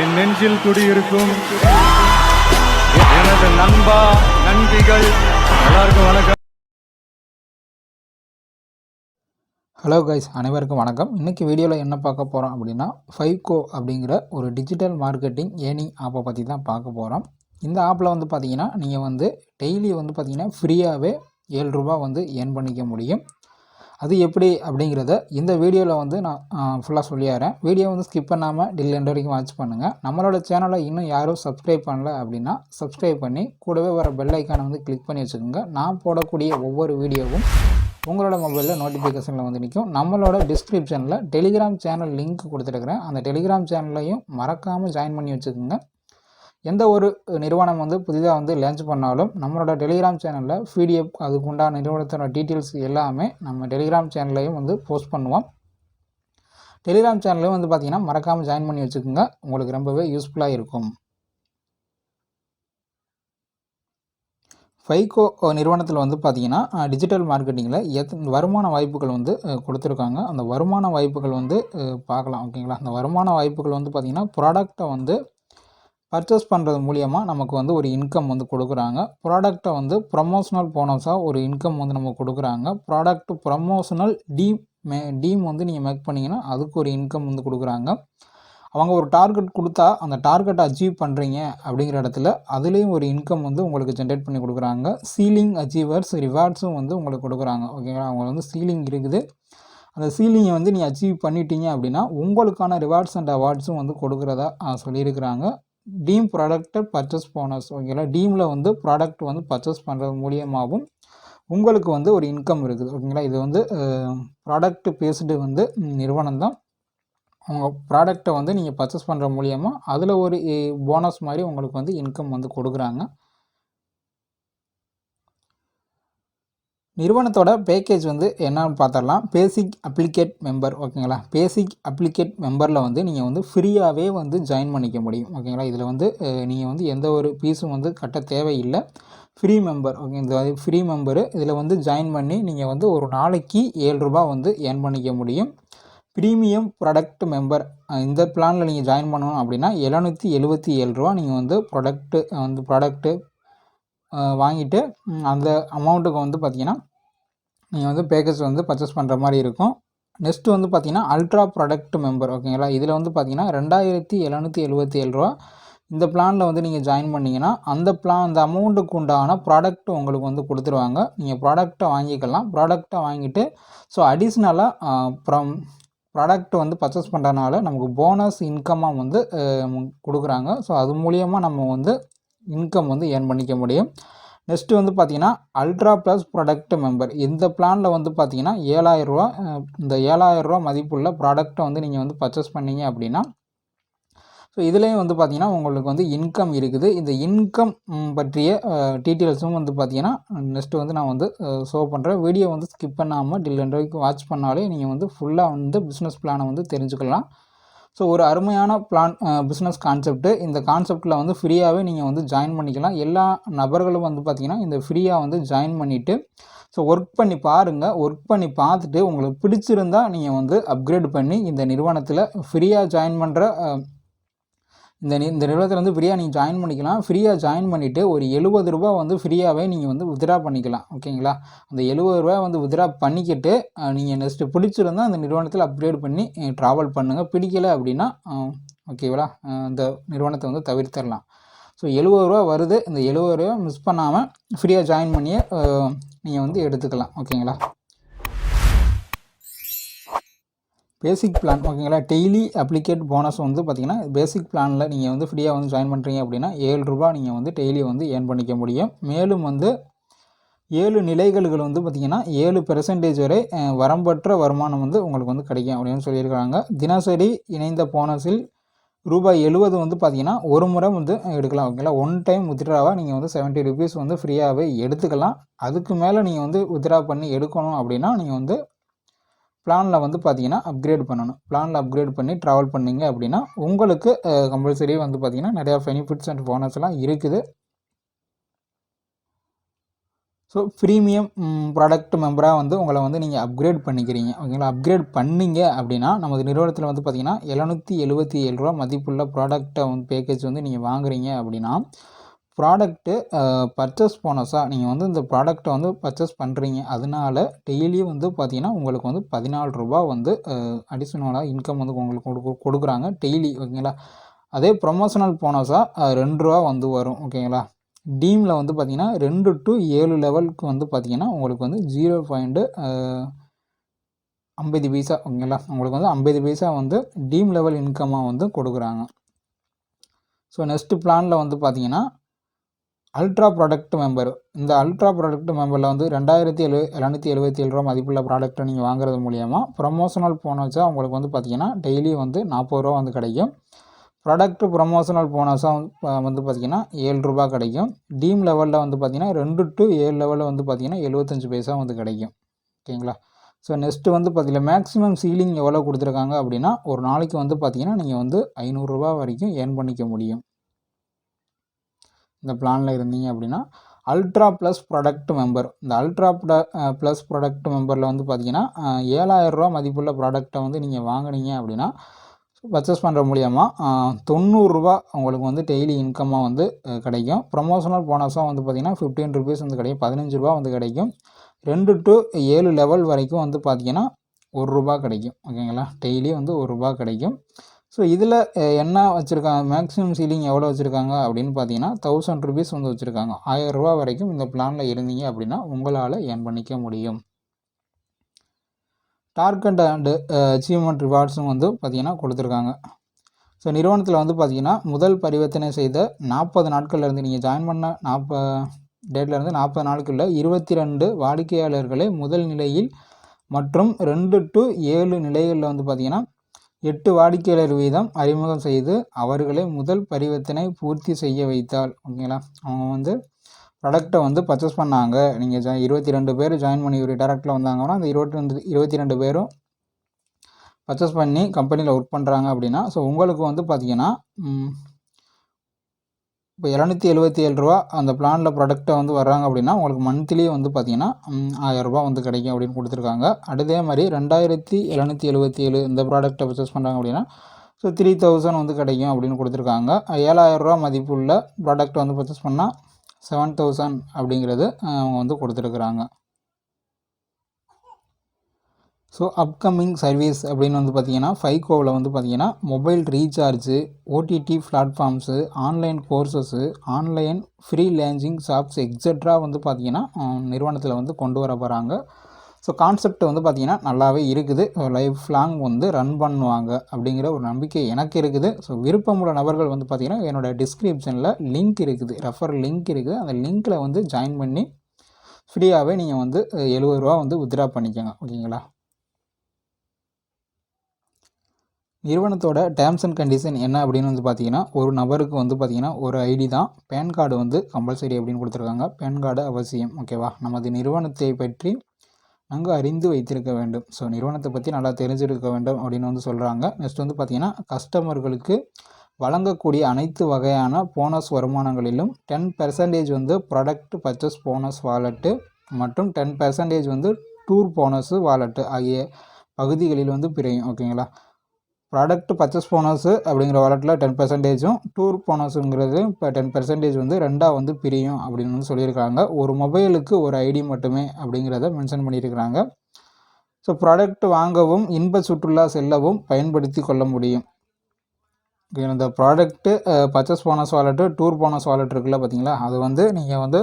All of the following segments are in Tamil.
என் நெஞ்சில் குடியிருக்கும் எனது நண்பா நண்பிகள் எல்லாருக்கும் வணக்கம். ஹலோ கைஸ், அனைவருக்கும் வணக்கம். இன்றைக்கி வீடியோவில் என்ன பார்க்க போகிறோம் அப்படின்னா, ஃபைவ்கோ அப்படிங்கிற ஒரு டிஜிட்டல் மார்க்கெட்டிங் ஏர்னிங் ஆப்பை பற்றி தான் பார்க்க போகிறோம். இந்த ஆப்பில் வந்து பார்த்திங்கன்னா நீங்கள் வந்து டெய்லி வந்து பார்த்திங்கன்னா ஃப்ரீயாகவே ரூபா வந்து ஏர்ன் பண்ணிக்க முடியும். அது எப்படி அப்படிங்கிறத இந்த வீடியோவில் வந்து நான் ஃபுல்லாக சொல்லிடுறேன். வீடியோ வந்து ஸ்கிப் பண்ணாமல் எண்ட் வரைக்கும் வாட்ச் பண்ணுங்கள். நம்மளோட சேனலை இன்னும் யாரும் சப்ஸ்கிரைப் பண்ணல அப்படின்னா சப்ஸ்கிரைப் பண்ணி கூடவே வர பெல் ஐக்கானை வந்து கிளிக் பண்ணி வச்சுக்கோங்க. நான் போடக்கூடிய ஒவ்வொரு வீடியோவும் உங்களோட மொபைலில் நோட்டிஃபிகேஷனில் வந்து நிற்கும். நம்மளோட டிஸ்கிரிப்ஷனில் டெலிகிராம் சேனல் லிங்க் கொடுத்துருக்குறேன். அந்த டெலிகிராம் சேனல்லையும் மறக்காமல் ஜாயின் பண்ணி வச்சுக்கோங்க. எந்த ஒரு நிறுவனம் வந்து புதிதாக வந்து லான்ச் பண்ணாலும் நம்மளோட டெலிகிராம் சேனலில் பிடிஎஃப் அதுக்கு உண்டான நிறுவனத்தோட டீட்டெயில்ஸ் எல்லாமே நம்ம டெலிகிராம் சேனல்லையும் வந்து போஸ்ட் பண்ணுவோம். டெலிகிராம் சேனல்லையும் வந்து பார்த்திங்கன்னா மறக்காமல் ஜாயின் பண்ணி வச்சுக்கோங்க. உங்களுக்கு ரொம்பவே யூஸ்ஃபுல்லாக இருக்கும். ஃபைவ்கோ நிறுவனத்தில் வந்து பார்த்திங்கன்னா டிஜிட்டல் மார்க்கெட்டிங்கில் வருமான வாய்ப்புகள் வந்து கொடுத்துருக்காங்க. அந்த வருமான வாய்ப்புகள் வந்து பார்க்கலாம். ஓகேங்களா? அந்த வருமான வாய்ப்புகள் வந்து பார்த்திங்கன்னா ப்ராடக்டை வந்து பர்ச்சேஸ் பண்ணுறது மூலியமாக நமக்கு வந்து ஒரு இன்கம் வந்து கொடுக்குறாங்க. ப்ராடக்டை வந்து ப்ரமோஷனல் போனஸாக ஒரு இன்கம் வந்து நமக்கு கொடுக்குறாங்க. ப்ராடக்ட் ப்ரமோஷனல் டீம் வந்து நீங்கள் மேக் பண்ணிங்கன்னா அதுக்கு ஒரு இன்கம் வந்து கொடுக்குறாங்க. அவங்க ஒரு டார்கெட் கொடுத்தா அந்த டார்கெட்டை அச்சீவ் பண்ணுறீங்க அப்படிங்கிற இடத்துல அதுலேயும் ஒரு இன்கம் வந்து உங்களுக்கு ஜென்ரேட் பண்ணி கொடுக்குறாங்க. சீலிங் அச்சீவர்ஸ் ரிவார்ட்ஸும் வந்து உங்களுக்கு கொடுக்குறாங்க. ஓகேங்களா? அவங்க வந்து சீலிங் இருக்குது. அந்த சீலிங்கை வந்து நீங்கள் அச்சீவ் பண்ணிட்டீங்க அப்படின்னா உங்களுக்கான ரிவார்ட்ஸ் அண்ட் அவார்ட்ஸும் வந்து கொடுக்குறதா சொல்லியிருக்கிறாங்க. டீம் ப்ராடக்ட்டை பர்ச்சேஸ் போனஸ். ஓகேங்களா? டீமில் வந்து ப்ராடக்ட் வந்து பர்ச்சேஸ் பண்ணுறது மூலியமாகவும் உங்களுக்கு வந்து ஒரு இன்கம் இருக்குது. ஓகேங்களா? இது வந்து ப்ராடக்ட் பேஸ்டு வந்து நிறுவனம் தான். உங்கள் ப்ராடக்டை வந்து நீங்கள் பர்ச்சேஸ் பண்ணுற மூலியமாக அதில் ஒரு போனஸ் மாதிரி உங்களுக்கு வந்து இன்கம் வந்து கொடுக்குறாங்க. நிறுவனத்தோட பேக்கேஜ் வந்து என்னன்னு பார்த்துடலாம். பேசிக் அப்ளிகேட் மெம்பர். ஓகேங்களா? பேசிக் அப்ளிகேட் மெம்பரில் வந்து நீங்கள் வந்து ஃப்ரீயாகவே வந்து ஜாயின் பண்ணிக்க முடியும். ஓகேங்களா? இதில் வந்து நீங்கள் வந்து எந்த ஒரு ஃபீஸும் வந்து கட்ட தேவையில்லை. Free member. ஓகே, இந்த ஃப்ரீ மெம்பரு இதில் வந்து ஜாயின் பண்ணி நீங்கள் வந்து ஒரு நாளைக்கு ரூபா வந்து ஏர்ன் பண்ணிக்க முடியும். ப்ரீமியம் ப்ராடக்ட் மெம்பர் இந்த பிளானில் நீங்கள் ஜாயின் பண்ணணும் அப்படின்னா ரூபா நீங்கள் வந்து ப்ராடக்ட்டு வாங்கிட்டு அந்த அமௌண்ட்டுக்கு வந்து பார்த்திங்கன்னா நீங்கள் வந்து பேக்கேஜ் வந்து பர்ச்சேஸ் பண்ணுற மாதிரி இருக்கும். நெக்ஸ்ட்டு வந்து பார்த்திங்கன்னா அல்ட்ரா ப்ராடக்ட் மெம்பர். ஓகேங்களா? இதில் வந்து பார்த்திங்கன்னா ரூபா இந்த பிளானில் வந்து நீங்கள் ஜாயின் பண்ணிங்கன்னா அந்த அமௌண்ட்டுக்கு உண்டான ப்ராடக்ட் உங்களுக்கு வந்து கொடுத்துருவாங்க. நீங்கள் ப்ராடக்டை வாங்கிக்கலாம். ப்ராடக்டை வாங்கிட்டு அடிஷ்னலாக ப்ராடக்ட் வந்து பர்ச்சேஸ் பண்ணுறதுனால நமக்கு போனஸ் இன்கமாக வந்து கொடுக்குறாங்க. அது மூலியமாக நம்ம வந்து இன்கம் வந்து ஏர்ன் பண்ணிக்க முடியும். நெக்ஸ்ட்டு வந்து பார்த்திங்கன்னா அல்ட்ரா ப்ளஸ் ப்ராடக்ட் மெம்பர். இந்த பிளானில் வந்து பார்த்திங்கன்னா ரூபா இந்த ரூபா மதிப்புள்ள ப்ராடக்ட்டை வந்து நீங்கள் வந்து பர்ச்சேஸ் பண்ணிங்க அப்படின்னா இதுலேயும் வந்து பார்த்திங்கன்னா உங்களுக்கு வந்து இன்கம் இருக்குது. இந்த இன்கம் பற்றிய டீட்டெயில்ஸும் வந்து பார்த்திங்கன்னா நெக்ஸ்ட்டு வந்து நான் வந்து ஷோ பண்ணுறேன். வீடியோ வந்து ஸ்கிப் பண்ணாமல் எண்ட் வரைக்கும் வாட்ச் பண்ணாலே நீங்கள் வந்து ஃபுல்லாக வந்து பிஸ்னஸ் பிளானை வந்து தெரிஞ்சுக்கலாம். ஒரு அருமையான பிஸ்னஸ் கான்செப்ட்டு. இந்த கான்செப்டில் வந்து ஃப்ரீயாகவே நீங்கள் வந்து ஜாயின் பண்ணிக்கலாம். எல்லா நபர்களும் வந்து பார்த்திங்கன்னா இந்த ஃப்ரீயாக வந்து ஜாயின் பண்ணிவிட்டு ஒர்க் பண்ணி பாருங்கள். ஒர்க் பண்ணி பார்த்துட்டு உங்களுக்கு பிடிச்சிருந்தால் நீங்கள் வந்து அப்கிரேட் பண்ணி இந்த நிறுவனத்தில் ஃப்ரீயாக ஜாயின் பண்ணுற இந்த நிறுவனத்தில் வந்து ஃப்ரீயாக நீங்கள் ஜாயின் பண்ணிக்கலாம். ஃப்ரீயாக ஜாயின் பண்ணிவிட்டு ஒரு ரூபா வந்து ஃப்ரீயாகவே நீங்கள் வந்து வித்ட்ரா பண்ணிக்கலாம். ஓகேங்களா? அந்த ரூபா வந்து வித்ட்ரா பண்ணிக்கிட்டு நீங்கள் நெக்ஸ்ட்டு பிடிச்சிருந்தால் அந்த நிறுவனத்தில் அப்கிரேட் பண்ணி ட்ராவல் பண்ணுங்கள். பிடிக்கலை அப்படின்னா ஓகேங்களா, இந்த நிறுவனத்தை வந்து தவிர்த்திடலாம். ரூபா வருது. இந்த ரூபா மிஸ் பண்ணாமல் ஃப்ரீயாக ஜாயின் பண்ணியே நீங்கள் வந்து எடுத்துக்கலாம். ஓகேங்களா? பேசிக் பிளான். ஓகேங்களா? டெய்லி அப்ளிகேட் போனஸ் வந்து பார்த்திங்கன்னா பேசிக் பிளானில் நீங்கள் வந்து ஃப்ரீயாக வந்து ஜாயின் பண்ணுறீங்க அப்படின்னா ரூபா நீங்கள் வந்து டெய்லி வந்து ஏர்ன் பண்ணிக்க முடியும். மேலும் வந்து 7 நிலைகள் வந்து பார்த்திங்கன்னா 7% வரை வரம்பற்ற வருமானம் வந்து உங்களுக்கு வந்து கிடைக்கும் அப்படின்னு சொல்லியிருக்காங்க. தினசரி இணைந்த போனஸில் ரூபாய் 70 வந்து பார்த்திங்கன்னா ஒரு முறை வந்து எடுக்கலாம். ஓகேங்களா? ஒன் டைம் வித்ட்ராவாக நீங்கள் வந்து 70 ருபீஸ் வந்து ஃப்ரீயாகவே எடுத்துக்கலாம். அதுக்கு மேலே நீங்கள் வந்து வித்ட்ரா பண்ணி எடுக்கணும் அப்படின்னா நீங்கள் வந்து பிளானில் வந்து பார்த்திங்கன்னா அப்கிரேட் பண்ணணும். பிளானில் அப்கிரேட் பண்ணி ட்ராவல் பண்ணிங்க அப்படின்னா உங்களுக்கு கம்பல்சரி வந்து பார்த்திங்கன்னா நிறையா பெனிஃபிட்ஸ் அண்ட் போனஸ்லாம் இருக்குது. ஸோ ப்ரீமியம் ப்ராடக்ட் மெம்பராக வந்து உங்களை வந்து நீங்கள் அப்கிரேட் பண்ணிக்கிறீங்க. ஓகேங்களா? அப்கிரேட் பண்ணீங்க அப்படின்னா நமது நிறுவனத்தில் வந்து பார்த்திங்கன்னா ரூ. 777 மதிப்புள்ள ப்ராடக்ட்டை வந்து பேக்கேஜ் வந்து நீங்கள் வாங்குறீங்க அப்படின்னா, ப்ராடக்ட்டு பர்ச்சேஸ் போனஸாக நீங்கள் வந்து இந்த ப்ராடக்ட்டை வந்து பர்ச்சேஸ் பண்ணுறீங்க. அதனால டெய்லியும் வந்து பார்த்திங்கன்னா உங்களுக்கு வந்து ரூ. 14 வந்து அடிஷ்னலாக இன்கம் வந்து உங்களுக்கு கொடுக்குறாங்க டெய்லி. ஓகேங்களா? அதே ப்ரொமோஷனல் போனஸாக ரூ. 2 வந்து வரும். ஓகேங்களா? டீமில் வந்து பார்த்திங்கன்னா 2 to 7 லெவலுக்கு வந்து பார்த்திங்கன்னா உங்களுக்கு வந்து 0.50 பைசா. ஓகேங்களா? உங்களுக்கு வந்து 50 பைசா வந்து டீம் லெவல் இன்கமாக வந்து கொடுக்குறாங்க. ஸோ நெக்ஸ்ட்டு பிளானில் வந்து பார்த்திங்கன்னா அல்ட்ரா ப்ராடக்ட் மெம்பர். இந்த அல்ட்ரா ப்ராடக்ட் மெம்பரில் வந்து ரூ. 2777 மதிப்புள்ள ப்ராடக்ட்டை நீங்கள் வாங்குறது மூலிமா ப்ரொமோஷனல் போனஸாக உங்களுக்கு வந்து பார்த்திங்கன்னா டெய்லி வந்து ரூ. 40 வந்து கிடைக்கும். ப்ராடக்ட் ப்ரொமோஷனல் போனஸாக வந்து பார்த்திங்கன்னா ரூ. 7 கிடைக்கும். டீம் லெவலில் வந்து பார்த்திங்கன்னா 2 to 7 லெவலில் வந்து பார்த்திங்கன்னா 75 பைசா வந்து கிடைக்கும். ஓகேங்களா? ஸோ நெக்ஸ்ட்டு வந்து பார்த்திங்கன்னா மேக்ஸிமம் சீலிங் எவ்வளோ கொடுத்துருக்காங்க அப்படின்னா, ஒரு நாளைக்கு வந்து பார்த்திங்கன்னா நீங்கள் வந்து ரூ. 500 வரைக்கும் ஏர்ன் பண்ணிக்க முடியும். இந்த பிளானில் இருந்தீங்க அப்படின்னா அல்ட்ரா ப்ளஸ் ப்ராடக்ட் மெம்பர். இந்த அல்ட்ரா ப்ளஸ் ப்ராடக்ட் மெம்பரில் வந்து பார்த்திங்கன்னா ரூ. 7,000 மதிப்புள்ள ப்ராடக்ட்டை வந்து நீங்கள் வாங்கினீங்க அப்படின்னா பர்ச்சேஸ் பண்ணுற மூலிமா ரூ. 90 உங்களுக்கு வந்து டெய்லி இன்கமாக வந்து கிடைக்கும். ப்ரொமோஷனல் போனஸாக வந்து பார்த்திங்கன்னா ₹15 வந்து கிடைக்கும். ₹15 வந்து கிடைக்கும். 2 to 7 லெவல் வரைக்கும் வந்து பார்த்திங்கன்னா ₹1 கிடைக்கும். ஓகேங்களா? டெய்லி வந்து ₹1 கிடைக்கும். ஸோ இதில் என்ன வச்சுருக்காங்க, மேக்ஸிமம் சீலிங் எவ்வளோ வச்சுருக்காங்க அப்படின்னு பார்த்தீங்கன்னா ₹1000 வந்து வச்சுருக்காங்க. ₹1000 வரைக்கும் இந்த பிளானில் இருந்தீங்க அப்படின்னா உங்களால் ஏர்ன் பண்ணிக்க முடியும். டார்கெட் அண்டு அச்சீவ்மெண்ட் ரிவார்ட்ஸும் வந்து பார்த்திங்கன்னா கொடுத்துருக்காங்க. ஸோ நிறுவனத்தில் வந்து பார்த்திங்கன்னா முதல் பரிவர்த்தனை செய்த 40 நாட்கள்லேருந்து நீங்கள் ஜாயின் பண்ண டேட்லேருந்து 40 நாட்களில் 22 வாடிக்கையாளர்களை முதல் நிலையில் மற்றும் 2 to 7 நிலைகளில் வந்து பார்த்திங்கன்னா 8 வாடிக்கையாளர் வீதம் அறிமுகம் செய்து அவர்களை முதல் பரிவர்த்தனை பூர்த்தி செய்ய வைத்தால். ஓகேங்களா? அவங்க வந்து ப்ராடக்டை வந்து பர்ச்சேஸ் பண்ணாங்க. நீங்கள் 22 பேர் ஜாயின் பண்ணி ஒரு டேரக்டில் வந்தாங்கன்னா அந்த 22 பேரும் பர்ச்சேஸ் பண்ணி கம்பெனியில் ஒர்க் பண்ணுறாங்க அப்படின்னா, ஸோ உங்களுக்கு வந்து பார்த்திங்கன்னா இப்போ ரூ. 777 அந்த பிளானில் ப்ராடக்ட்டை வந்து வர்றாங்க அப்படின்னா உங்களுக்கு மந்த்லி வந்து பார்த்திங்கன்னா ₹1000 வந்து கிடைக்கும் அப்படின்னு கொடுத்துருக்காங்க. அதே மாதிரி 2777 இந்த ப்ராடக்ட்டை பர்ச்சேஸ் பண்ணுறாங்க அப்படின்னா ஸோ 3000 வந்து கிடைக்கும் அப்படின்னு கொடுத்துருக்காங்க. ₹7,000 மதிப்புள்ள ப்ராடக்ட் வந்து பர்ச்சேஸ் பண்ணால் 7000 அப்படிங்கிறது அவங்க வந்து கொடுத்துருக்குறாங்க. ஸோ அப்கமிங் சர்வீஸ் அப்படின்னு வந்து பார்த்திங்கன்னா ஃபைகோவில் வந்து பார்த்திங்கன்னா mobile recharge, OTT platforms, online கோர்சஸ்ஸு, online freelancing shops etcetera வந்து பார்த்திங்கன்னா நிறுவனத்தில் வந்து கொண்டு வர போகிறாங்க. ஸோ கான்செப்ட் வந்து பார்த்திங்கன்னா நல்லாவே இருக்குது. லைஃப் லாங் வந்து ரன் பண்ணுவாங்க அப்படிங்கிற ஒரு நம்பிக்கை எனக்கு இருக்குது. ஸோ விருப்பமுள்ள நபர்கள் வந்து பார்த்திங்கன்னா என்னோடய டிஸ்கிரிப்ஷனில் லிங்க் இருக்குது, ரெஃபர் லிங்க் இருக்குது. அந்த லிங்க்கில் வந்து ஜாயின் பண்ணி ஃப்ரீயாகவே நீங்கள் வந்து ₹70 வந்து வித்ட்ரா பண்ணிக்கோங்க. ஓகேங்களா? நிறுவனத்தோட டேர்ம்ஸ் அண்ட் கண்டிஷன் என்ன அப்படின்னு வந்து பார்த்திங்கன்னா ஒரு நபருக்கு வந்து பார்த்திங்கன்னா ஒரு ஐடி தான். பேன் கார்டு வந்து கம்பல்சரி அப்படின்னு கொடுத்துருக்காங்க. பேன் கார்டு அவசியம். ஓகேவா? நமது நிறுவனத்தை பற்றி நன்கு அறிந்து வைத்திருக்க வேண்டும். ஸோ நிறுவனத்தை பற்றி நல்லா தெரிஞ்சிருக்க வேண்டும் அப்படின்னு வந்து சொல்கிறாங்க. நெக்ஸ்ட் வந்து பார்த்திங்கன்னா கஸ்டமர்களுக்கு வழங்கக்கூடிய அனைத்து வகையான போனஸ் வருமானங்களிலும் 10% வந்து ப்ராடக்ட் பர்ச்சேஸ் போனஸ் வாலெட்டு மற்றும் 10% வந்து டூர் போனஸு வாலெட்டு ஆகிய பகுதிகளில் வந்து பிரியும். ஓகேங்களா? ப்ராடக்ட் பர்ச்சேஸ் போனஸு அப்படிங்கிற வாலெட்டில் 10%, டூர் போனஸுங்கிறது இப்போ 10% வந்து ரெண்டாக வந்து பிரியும் அப்படின்னு வந்து சொல்லியிருக்காங்க. ஒரு மொபைலுக்கு ஒரு ஐடி மட்டுமே அப்படிங்கிறத மென்ஷன் பண்ணியிருக்கிறாங்க. ஸோ ப்ராடக்ட் வாங்கவும் இன்ப சுற்றுலா செல்லவும் பயன்படுத்தி கொள்ள முடியும். இந்த product purchase bonus wallet, tour bonus wallet இருக்குல்ல பார்த்தீங்களா, அது வந்து நீங்கள் வந்து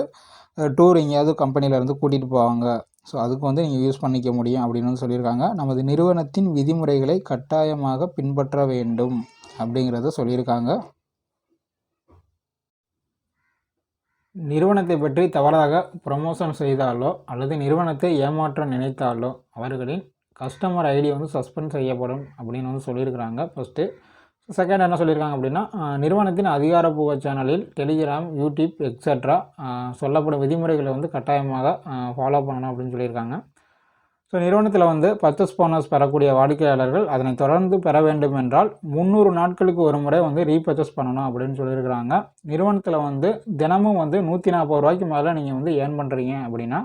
டூர் எங்கேயாவது கம்பெனியிலேருந்து கூட்டிகிட்டு போவாங்க. ஸோ அதுக்கு வந்து நீங்கள் யூஸ் பண்ணிக்க முடியும் அப்படின்னு வந்து சொல்லியிருக்காங்க. நமது நிறுவனத்தின் விதிமுறைகளை கட்டாயமாக பின்பற்ற வேண்டும் அப்படிங்கிறத சொல்லியிருக்காங்க. நிறுவனத்தை பற்றி தவறாக ப்ரமோஷன் செய்தாலோ அல்லது நிறுவனத்தை ஏமாற்ற நினைத்தாலோ அவர்களின் கஸ்டமர் ஐடி வந்து சஸ்பெண்ட் செய்யப்படும் அப்படின்னு வந்து சொல்லியிருக்கிறாங்க ஃபஸ்ட்டு. செகண்ட் என்ன சொல்லியிருக்காங்க அப்படின்னா நிறுவனத்தின் அதிகாரப்பூர்வ சேனலில் டெலிகிராம், யூடியூப் எக்ஸெட்ரா சொல்லப்படும் விதிமுறைகளை வந்து கட்டாயமாக ஃபாலோ பண்ணணும் அப்படின்னு சொல்லியிருக்காங்க. ஸோ நிறுவனத்தில் வந்து பர்ச்சேஸ் போனஸ் பெறக்கூடிய வாடிக்கையாளர்கள் அதனை தொடர்ந்து பெற வேண்டும் என்றால் 300 நாட்களுக்கு ஒரு முறை வந்து ரீபர்ச்சேஸ் பண்ணணும் அப்படின்னு சொல்லியிருக்கிறாங்க. நிறுவனத்தில் வந்து தினமும் வந்து 140 ரூபாய்க்கு மேலே நீங்கள் வந்து ஏர்ன் பண்ணுறீங்க அப்படின்னா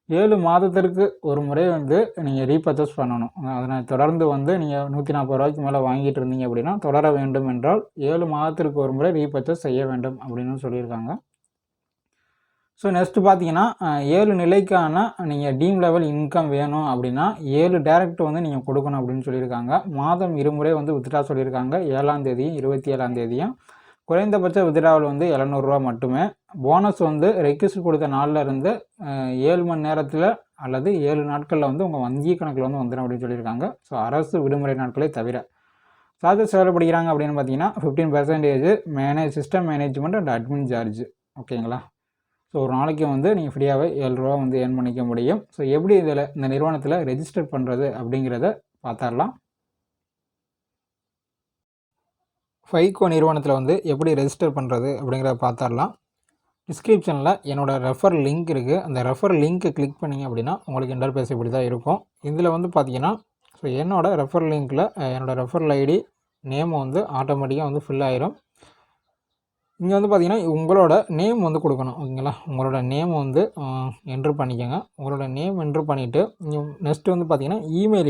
7 மாதத்திற்கு ஒரு முறை வந்து நீங்கள் ரீபர்ச்சேஸ் பண்ணணும். அதனை தொடர்ந்து வந்து நீங்கள் 140 ரூபாய்க்கு மேலே வாங்கிட்டு இருந்தீங்க அப்படின்னா தொடர வேண்டும் என்றால் 7 மாதத்திற்கு ஒரு முறை ரீபர்ச்சேஸ் செய்ய வேண்டும் அப்படின்னு சொல்லியிருக்காங்க. ஸோ நெக்ஸ்ட்டு பார்த்தீங்கன்னா 7 நிலைக்கான நீங்கள் டீம் லெவல் இன்கம் வேணும் அப்படின்னா 7 டேரக்ட் வந்து நீங்கள் கொடுக்கணும் அப்படின்னு சொல்லியிருக்காங்க. மாதம் இருமுறை வந்து வித்ட்ரா சொல்லியிருக்காங்க. 7ஆம் தேதியும் 27ஆம் தேதியும். குறைந்தபட்ச வித்ட்ராவல் வந்து 700 ரூபா மட்டுமே. போனஸ் வந்து ரெக்வெஸ்ட் கொடுத்த நாளில் இருந்து 7 மணி நேரத்தில் அல்லது 7 நாட்களில் வந்து உங்கள் வங்கி கணக்கில் வந்து வந்துடும் அப்படின்னு சொல்லியிருக்காங்க. ஸோ அரசு விடுமுறை நாட்களே தவிர சார்ஜஸ் எவ்வளோ படிக்கிறாங்க அப்படின்னு பார்த்தீங்கன்னா 15% system management and admin charge. ஓகேங்களா? ஸோ ஒரு நாளைக்கு வந்து நீங்கள் ஃப்ரீயாகவே 7 ரூபா வந்து ஏர்ன் பண்ணிக்க முடியும். ஸோ எப்படி இதில் இந்த நிறுவனத்தில் ரெஜிஸ்டர் பண்ணுறது அப்படிங்கிறத பார்த்துடலாம். ஃபைகோ நிறுவனத்தில் வந்து எப்படி ரெஜிஸ்டர் பண்ணுறது அப்படிங்கிறத பார்த்துடலாம். டிஸ்கிரிப்ஷனில் என்னோடய ரெஃபர் லிங்க் இருக்குது. அந்த ரெஃபர் லிங்க்கை கிளிக் பண்ணிங்க அப்படின்னா உங்களுக்கு இன்டர்ஃபேஸ் இப்படி தான் இருக்கும். இதில் வந்து பார்த்தீங்கன்னா ஸோ என்னோடய ரெஃபர் லிங்க்கில் என்னோடய ரெஃபரல் ஐடி நேம் வந்து ஆட்டோமேட்டிக்காக வந்து ஃபில் ஆயிரும். இங்கே வந்து பார்த்திங்கன்னா உங்களோட நேம் வந்து கொடுக்கணும். ஓகேங்களா? உங்களோட நேம் வந்து என்ட்ரு பண்ணிக்கோங்க. உங்களோட நேம் என்ட்ரு பண்ணிவிட்டு நெக்ஸ்ட்டு வந்து பார்த்திங்கன்னா இமெயில்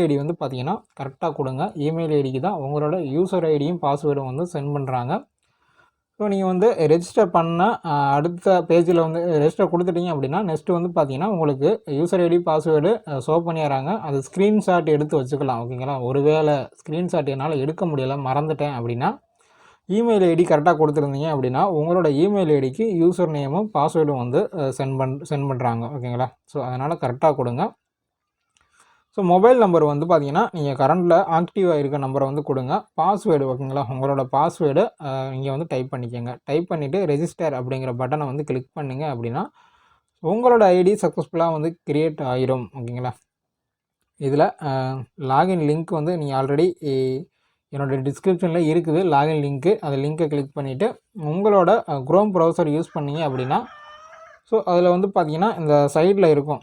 ஐடி வந்து பார்த்திங்கன்னா கரெக்டாக கொடுங்க. இமெயில் ஐடிக்கு தான் உங்களோட யூசர் ஐடியும் பாஸ்வேர்டும் வந்து சென்ட் பண்ணுறாங்க. ஸோ நீங்கள் வந்து ரெஜிஸ்டர் பண்ண அடுத்த பேஜில் வந்து ரெஜிஸ்டர் கொடுத்துட்டீங்க அப்படின்னா நெக்ஸ்ட்டு வந்து பார்த்திங்கன்னா உங்களுக்கு யூசர் ஐடி பாஸ்வேர்டு ஷோ பண்ணிடுறாங்க. அது ஸ்க்ரீன்ஷாட் எடுத்து வச்சுக்கலாம். ஓகேங்களா? ஒருவேளை ஸ்க்ரீன்ஷாட் என்னால் எடுக்க முடியலை, மறந்துட்டேன் அப்படின்னா இமெயில் ஐடி கரெக்டாக கொடுத்துருந்தீங்க அப்படின்னா உங்களோட இமெயில் ஐடிக்கு யூசர் நேமும் பாஸ்வேர்டும் வந்து சென்ட் பண்ணுறாங்க. ஓகேங்களா? ஸோ அதனால் கரெக்டாக கொடுங்க. ஸோ மொபைல் நம்பர் வந்து பார்த்தீங்கன்னா நீங்கள் கரண்டில் ஆக்டிவாக இருக்க நம்பரை வந்து கொடுங்க. பாஸ்வேர்டு ஓகேங்களா? உங்களோட பாஸ்வேர்டு இங்கே வந்து டைப் பண்ணிக்கோங்க. டைப் பண்ணிவிட்டு ரெஜிஸ்டர் அப்படிங்கிற பட்டனை வந்து கிளிக் பண்ணிங்க அப்படின்னா உங்களோட ஐடி சக்ஸஸ்ஃபுல்லாக வந்து கிரியேட் ஆகிரும். ஓகேங்களா? இதில் லாகின் லிங்க் வந்து நீங்கள் ஆல்ரெடி என்னோடய டிஸ்கிரிப்ஷனில் இருக்குது லாகின் லிங்க்கு. அந்த லிங்க்கை கிளிக் பண்ணிவிட்டு உங்களோட குரோம் ப்ரௌசர் யூஸ் பண்ணிங்க அப்படின்னா ஸோ அதில் வந்து பார்த்திங்கன்னா இந்த சைடில் இருக்கும்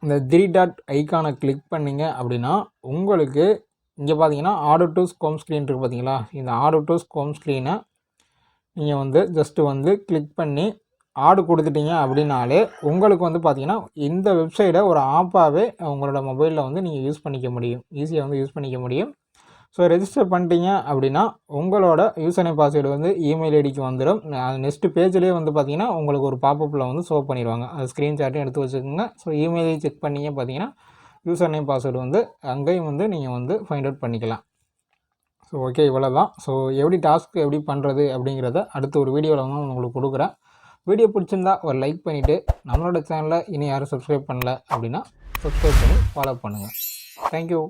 இந்த 3 டாட் ஐக்கானை கிளிக் பண்ணிங்க அப்படின்னா உங்களுக்கு இங்கே பார்த்தீங்கன்னா ஆர்டர் டு ஹோம் ஸ்க்ரீன் இருக்குது பார்த்தீங்களா? இந்த ஆர்டர் டு ஹோம் ஸ்க்ரீனை நீங்கள் வந்து ஜஸ்ட்டு வந்து கிளிக் பண்ணி ஆர்டர் கொடுத்துட்டீங்க அப்படின்னாலே உங்களுக்கு வந்து பார்த்திங்கன்னா இந்த வெப்சைட்டை ஒரு ஆப்பாகவே உங்களோட மொபைலில் வந்து நீங்கள் யூஸ் பண்ணிக்க முடியும். ஈஸியாக வந்து யூஸ் பண்ணிக்க முடியும். ஸோ ரெஜிஸ்டர் பண்ணிட்டீங்க அப்படின்னா உங்களோட யூசர் நேம் பாஸ்வேர்டு வந்து இமெயில் ஐடிக்கு வந்துடும். அது நெக்ஸ்ட்டு பேஜ்லேயே வந்து பார்த்திங்கன்னா உங்களுக்கு ஒரு பாப்பப்பில் வந்து ஷோ பண்ணிடுவாங்க. அது ஸ்க்ரீன்ஷாட்டும் எடுத்து வச்சுக்கோங்க. ஸோ இமெயிலை செக் பண்ணிங்க பார்த்தீங்கன்னா யூசர் நேம் பாஸ்வேர்டு வந்து அங்கேயும் வந்து நீங்கள் வந்து ஃபைண்ட் அவுட் பண்ணிக்கலாம். ஸோ ஓகே, இவ்வளோ தான். ஸோ எப்படி டாஸ்க் எப்படி பண்ணுறது அப்படிங்கிறத அடுத்த ஒரு வீடியோவில் வந்து உங்களுக்கு கொடுக்குறேன். வீடியோ பிடிச்சிருந்தா ஒரு லைக் பண்ணிவிட்டு நம்மளோட சேனலை இனி யாரும் சப்ஸ்கிரைப் பண்ணல அப்படின்னா சப்ஸ்கிரைப் பண்ணி ஃபாலோ பண்ணுங்கள். தேங்க்யூ.